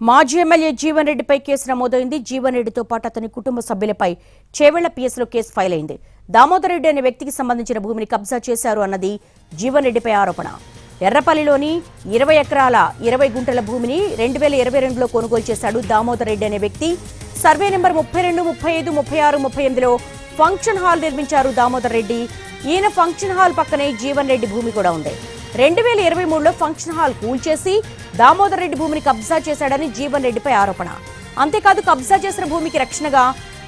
మాజీ ఎమ్మెల్యే జీవన్ రెడ్డిపై కేసు నమోదైంది. జీవన్ రెడ్డితో పాటు అతని కుటుంబ సభ్యులపై చేవెళ్ల పిఎస్లో కేసు ఫైల్ అయింది. దామోదర్ రెడ్డి అనే వ్యక్తికి సంబంధించిన భూమిని కబ్జా చేశారు అన్నది జీవన్ రెడ్డిపై ఆరోపణ. ఎర్రపల్లిలోని 20 ఎకరాల 20 గుంటల భూమిని 2022లో కొనుగోలు చేశాడు దామోదర్ రెడ్డి అనే వ్యక్తి. సర్వే నెంబర్ 32, 35, 36, 38లో ఫంక్షన్ హాల్ నిర్మించారు దామోదర్ రెడ్డి. ఈయన ఫంక్షన్ హాల్ పక్కనే జీవన్ రెడ్డి భూమి కూడా ఉంది. 2023లో ఫంక్షన్ హాల్ కూల్చేసి దామోదర్ రెడ్డి భూమిని కబ్జా చేశాడని జీవన్ రెడ్డిపై ఆరోపణ. అంతేకాదు కబ్జా చేసిన భూమికి రక్షణగా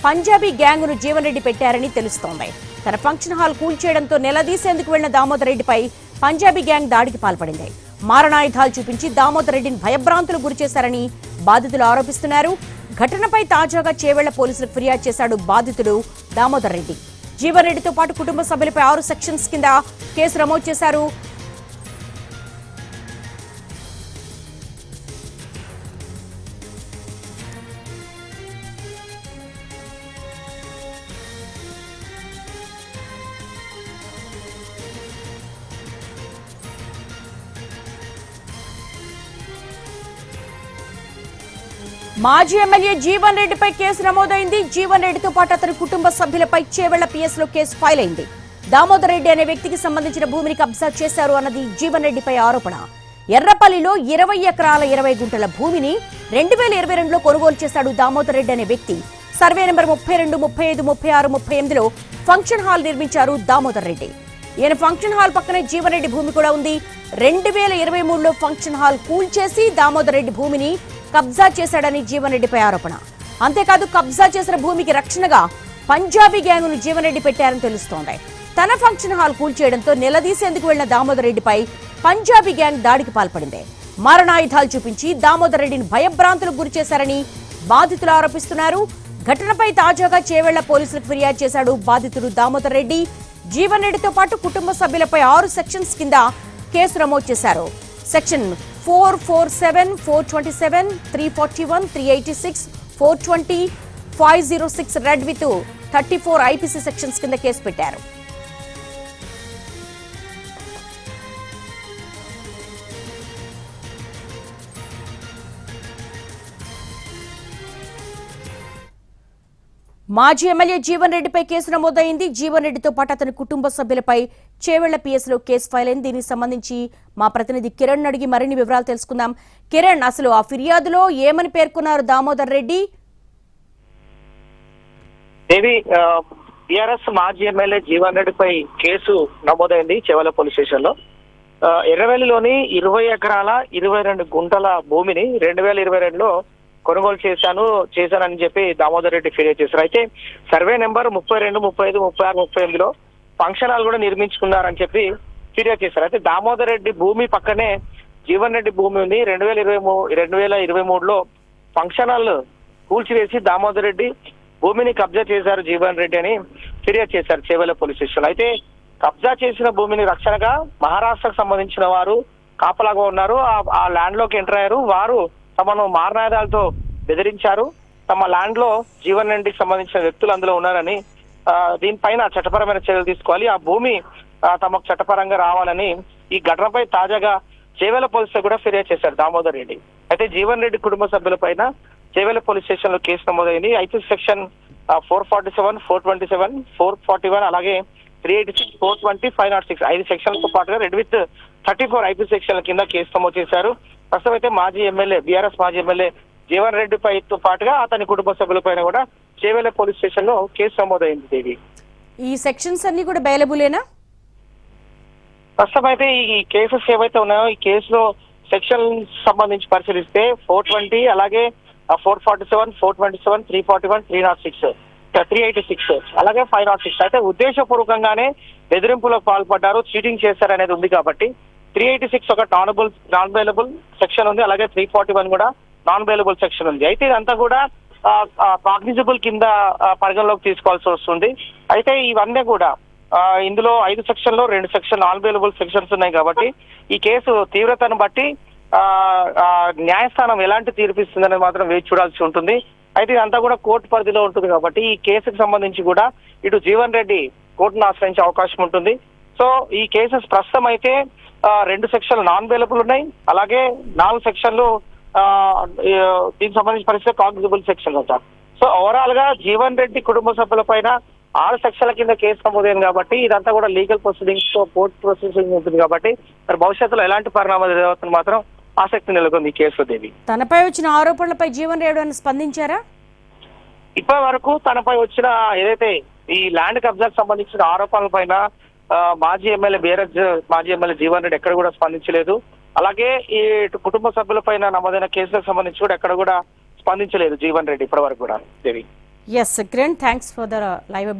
పంజాబీ గ్యాంగ్ను జీవన్ రెడ్డి పెట్టారని తెలుస్తోంది. తన ఫంక్షన్ హాల్ కూల్చేయడంతో నిలదీసేందుకు వెళ్లిన దామోదర్ రెడ్డిపై పంజాబీ గ్యాంగ్ దాడికి పాల్పడింది. మారణాయుధాలు చూపించి దామోదర్ రెడ్డిని భయభ్రాంతులకు గురిచేశారని బాధితులు ఆరోపిస్తున్నారు. ఘటనపై తాజాగా చేవెళ్ల పోలీసులకు ఫిర్యాదు చేశాడు బాధితుడు దామోదర్ రెడ్డి. జీవన్ రెడ్డితో పాటు కుటుంబ సభ్యులపై 6 సెక్షన్స్ కింద కేసు నమోదు చేశారు. మాజీ ఎమ్మెల్యే జీవన్ రెడ్డిపై కేసు నమోదైంది. జీవన్ రెడ్డితో పాటు అతని కుటుంబ సభ్యులపై చేవెళ్ల పిఎస్లో కేసు ఫైల్ అయింది. దామోదర్ రెడ్డి అనే వ్యక్తికి సంబంధించిన భూమిని కబ్జా చేశారు అన్నది జీవన్ రెడ్డిపై ఆరోపణ. ఎర్రపల్లిలో 20 ఎకరాల 20 గుంటల భూమిని 2022లో కొనుగోలు చేశాడు దామోదర్ రెడ్డి అనే వ్యక్తి. సర్వే నెంబర్ 32, 35, 36, 38లో ఫంక్షన్ హాల్ నిర్మించారు దామోదర్ రెడ్డి. ఈయన ఫంక్షన్ హాల్ పక్కనే జీవన్ రెడ్డి భూమి కూడా ఉంది. 2023లో ఫంక్షన్ హాల్ కూల్చేసి దామోదర్ రెడ్డి భూమిని కబ్జా చేశాడని జీవన్ రెడ్డిపై ఆరోపణ. అంతేకాదు కబ్జా చేసిన భూమికి రక్షణగా పంజాబీ గ్యాంగ్ను జీవన్ రెడ్డి పెట్టారని తెలుస్తోంది. తన ఫంక్షన్ హాల్ కూల్చేయడంతో నిలదీసేందుకు వెళ్లిన దామోదర్ రెడ్డిపై పంజాబీ గ్యాంగ్ దాడికి పాల్పడింది. మారణాయుధాలు చూపించి దామోదర్ రెడ్డిని భయభ్రాంతులకు గురిచేశారని బాధితులు ఆరోపిస్తున్నారు. ఘటనపై తాజాగా చేవెళ్ల పోలీసులకు ఫిర్యాదు చేశాడు బాధితుడు దామోదర్ రెడ్డి. జీవన్ రెడ్డితో పాటు కుటుంబ సభ్యులపై 6 సెక్షన్స్ కింద కేసు నమోదు చేశారు. Section 447, 427, 341, 386, 420, 506 red with 34 IPC sections కింద కేసు పెట్టారు. మాజీ ఎమ్మెల్యే జీవన్ రెడ్డిపై కేసు నమోదైంది. జీవన్ రెడ్డితో పాటు అతని కుటుంబ సభ్యులపై చేవెళ్ల పిఎస్లో కేసు ఫైల్ అయింది. దీనికి సంబంధించి మా ప్రతినిధి కిరణ్ అడిగి మరిన్ని వివరాలు తెలుసుకుందాం. కిరణ్, అసలు ఆ ఫిర్యాదులో ఏమని పేర్కొన్నారు దామోదర్ రెడ్డి? దేవి, టిఆర్ఎస్ మాజీ ఎమ్మెల్యే జీవన్ రెడ్డిపై కేసు నమోదైంది చేవెళ్ల పోలీస్ స్టేషన్ లో. ఎర్రవెల్లిలోని 20 ఎకరాల 22 గుంటల భూమిని 2022లో కొనుగోలు చేశానని చెప్పి దామోదర్ రెడ్డి ఫిర్యాదు చేశారు. అయితే సర్వే నెంబర్ 32, 35, 36, 38లో ఫంక్షన్ హాల్ కూడా నిర్మించుకున్నారని చెప్పి ఫిర్యాదు చేశారు. అయితే దామోదర్ రెడ్డి భూమి పక్కనే జీవన్ రెడ్డి భూమి ఉంది. 2023లో ఫంక్షన్ హాల్ కూల్చివేసి దామోదర్ రెడ్డి భూమిని కబ్జా చేశారు జీవన్ రెడ్డి అని ఫిర్యాదు చేశారు చేవెళ్ల పోలీస్ స్టేషన్. అయితే కబ్జా చేసిన భూమిని రక్షణగా మహారాష్ట్రకు సంబంధించిన వారు కాపలాగా ఉన్నారు. ఆ ల్యాండ్ లోకి ఎంటర్ అయ్యారు. వారు తమను మారణాయుధాలతో బెదిరించారు. తమ ల్యాండ్ లో జీవన్ రెడ్డికి సంబంధించిన వ్యక్తులు అందులో ఉన్నారని, దీనిపైన చట్టపరమైన చర్యలు తీసుకోవాలి, ఆ భూమి తమకు చట్టపరంగా రావాలని ఈ ఘటనపై తాజాగా చేవెళ్ల పోలీసులు కూడా ఫిర్యాదు చేశారు దామోదర్ రెడ్డి. అయితే జీవన్ రెడ్డి కుటుంబ సభ్యులపైన చేవెళ్ల పోలీస్ స్టేషన్ లో కేసు నమోదైంది. ఐపీసీ సెక్షన్ 447, 427, 441 అలాగే 386, 420, 506 5 సెక్షన్లతో పాటుగా రెడ్ విత్ 34 ఐపీసీ సెక్షన్ల కింద కేసు నమోదు చేశారు. ప్రస్తుతం అయితే మాజీ ఎమ్మెల్యే బీఆర్ఎస్ మాజీ ఎమ్మెల్యే జీవన్ రెడ్డిపైతో పాటుగా అతని కుటుంబ సభ్యులపైన కూడా చేవెళ్ల పోలీస్ స్టేషన్ లో కేసు నమోదైంది. దేవి, ఈ సెక్షన్స్ అన్ని కూడా బెయిలబులేనా? ప్రస్తుతం అయితే ఈ కేసెస్ ఏవైతే ఉన్నాయో ఈ కేసులో సెక్షన్ సంబంధించి పరిశీలిస్తే 420 అలాగే 447, 427, 341, 306, 386 అలాగే 506 అయితే ఉద్దేశపూర్వకంగానే బెదిరింపులకు పాల్పడ్డారు, చీటింగ్ చేశారనేది ఉంది కాబట్టి 386 ఒక నాన్ బెయిలబుల్ సెక్షన్ ఉంది. అలాగే 341 కూడా నాన్ బెయిలబుల్ సెక్షన్ ఉంది. అయితే ఇదంతా కూడా కాగ్నిజబుల్ కింద పరిగణలోకి తీసుకోవాల్సి వస్తుంది. అయితే ఇవన్నీ కూడా ఇందులో 5 సెక్షన్లో 2 సెక్షన్ నాన్ బెయిలబుల్ సెక్షన్స్ ఉన్నాయి కాబట్టి ఈ కేసు తీవ్రతను బట్టి న్యాయస్థానం ఎలాంటి తీర్పిస్తుందనేది మాత్రం వేచి చూడాల్సి ఉంటుంది. అయితే ఇదంతా కూడా కోర్టు పరిధిలో ఉంటుంది కాబట్టి ఈ కేసుకు సంబంధించి కూడా ఇటు జీవన్ రెడ్డి కోర్టును ఆశ్రయించే అవకాశం ఉంటుంది. సో ఈ కేసెస్ ప్రస్తుతం అయితే 2 సెక్షన్లు నాన్ బెయిలబుల్ ఉన్నాయి. అలాగే 4 సెక్షన్లు దీనికి సంబంధించిన పరిస్థితి కాగ్నిజబుల్ సెక్షన్ అంట. సో ఓవరాల్ గా జీవన్ రెడ్డి కుటుంబ సభ్యుల పైన 6 సెక్షన్ల కింద కేసు నమోదైంది కాబట్టి ఇదంతా కూడా లీగల్ ప్రొసీడింగ్స్ తో కోర్టు ప్రొసీడింగ్ ఉంటుంది కాబట్టి మరి భవిష్యత్తులో ఎలాంటి పరిణామాలు జరుగుతుంది మాత్రం ఆసక్తి నెలకొంది ఈ కేసు. దేవి, తనపై వచ్చిన ఆరోపణలపై జీవన్ రెడ్డి అని స్పందించారా? ఇప్పటి వరకు తనపై వచ్చిన ఏదైతే ఈ ల్యాండ్ కబ్జాకు సంబంధించిన ఆరోపణల పైన మాజీ ఎమ్మెల్యే జీవన్ రెడ్డి ఎక్కడ కూడా స్పందించలేదు. అలాగే ఈ కుటుంబ సభ్యుల పైన నమోదైన కేసులకు సంబంధించి కూడా ఎక్కడ కూడా స్పందించలేదు జీవన్ రెడ్డి ఇప్పటి వరకు కూడా. Devi, S Kiran, thanks for the live.